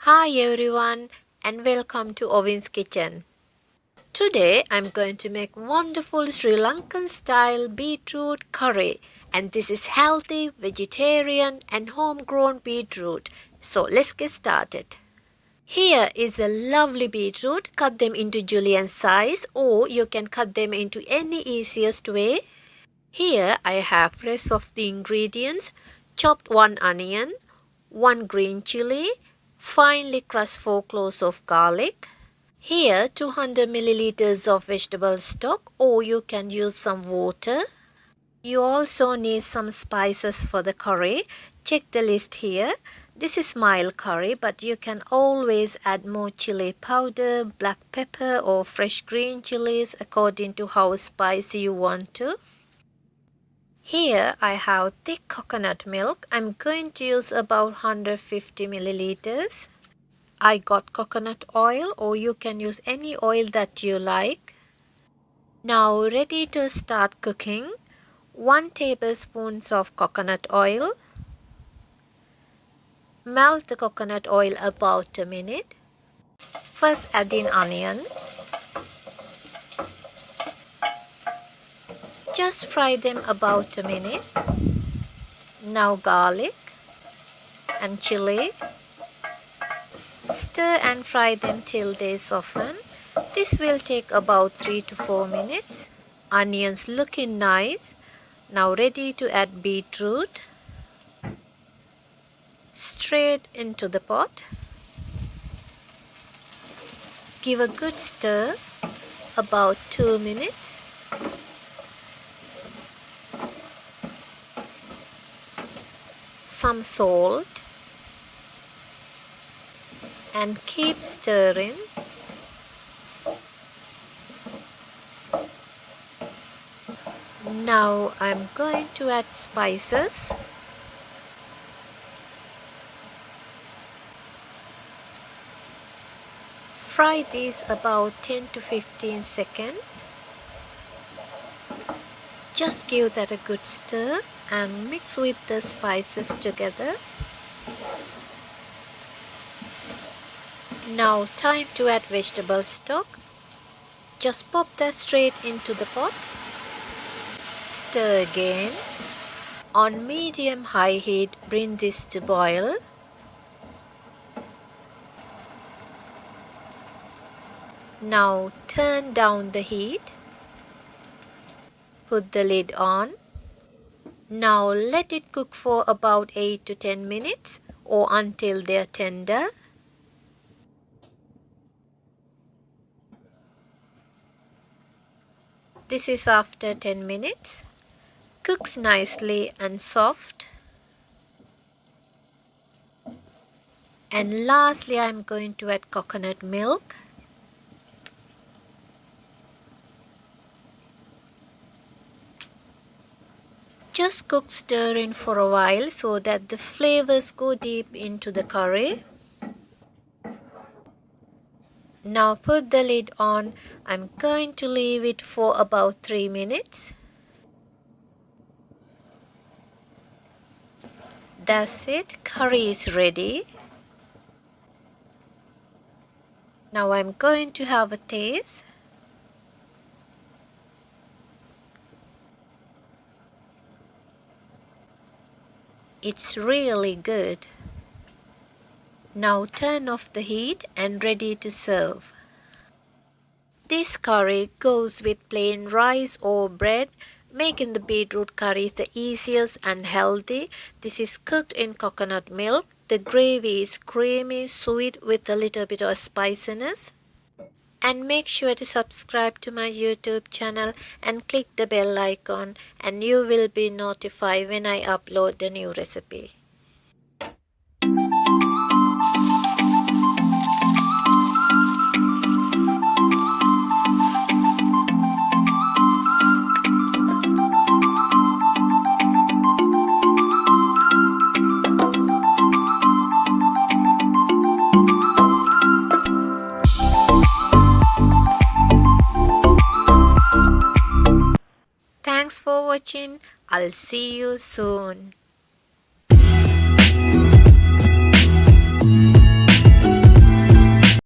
Hi everyone and welcome to Owen's kitchen. Today I'm going to make wonderful Sri Lankan style beetroot curry, and this is healthy, vegetarian and homegrown beetroot. So let's get started. Here is a lovely beetroot. Cut them into julienne size, or you can cut them into any easiest way. Here I have rest of the ingredients: chopped 1 onion, 1 green chili, finely crushed 4 cloves of garlic. Here 200 milliliters of vegetable stock, or you can use some water. You also need some spices for the curry. Check the list here. This is mild curry, but you can always add more chili powder, black pepper or fresh green chilies according to how spicy you want to. Here I have thick coconut milk. I'm going to use about 150 milliliters. I got coconut oil, or you can use any oil that you like. Now ready to start cooking. 1 tablespoon of coconut oil. Melt the coconut oil about a minute. First add in onions. Just fry them about a minute. Now garlic and chili. Stir and fry them till they soften. This will take about 3 to 4 minutes. Onions looking nice. Now ready to add beetroot. Straight into the pot. Give a good stir, about 2 minutes. Some salt. And keep stirring. Now I'm going to add spices. Fry these about 10 to 15 seconds. Just give that a good stir and mix with the spices together. Now time to add vegetable stock. Just pop that straight into the pot. Stir again. On medium-high heat, bring this to boil. Now turn down the heat. Put the lid on. Now let it cook for about 8 to 10 minutes or until they are tender. This is after 10 minutes. Cooks nicely and soft. And lastly, I'm going to add coconut milk. Just cook stirring for a while so that the flavors go deep into the curry. Now put the lid on. I'm going to leave it for about 3 minutes. That's it. Curry is ready. Now I'm going to have a taste. It's really good. Now turn off the heat and ready to serve. This curry goes with plain rice or bread. Making the beetroot curry is the easiest and healthy. This is cooked in coconut milk. The gravy is creamy, sweet with a little bit of spiciness. And make sure to subscribe to my YouTube channel and click the bell icon, and you will be notified when I upload the new recipe. Thanks for watching. I'll see you soon.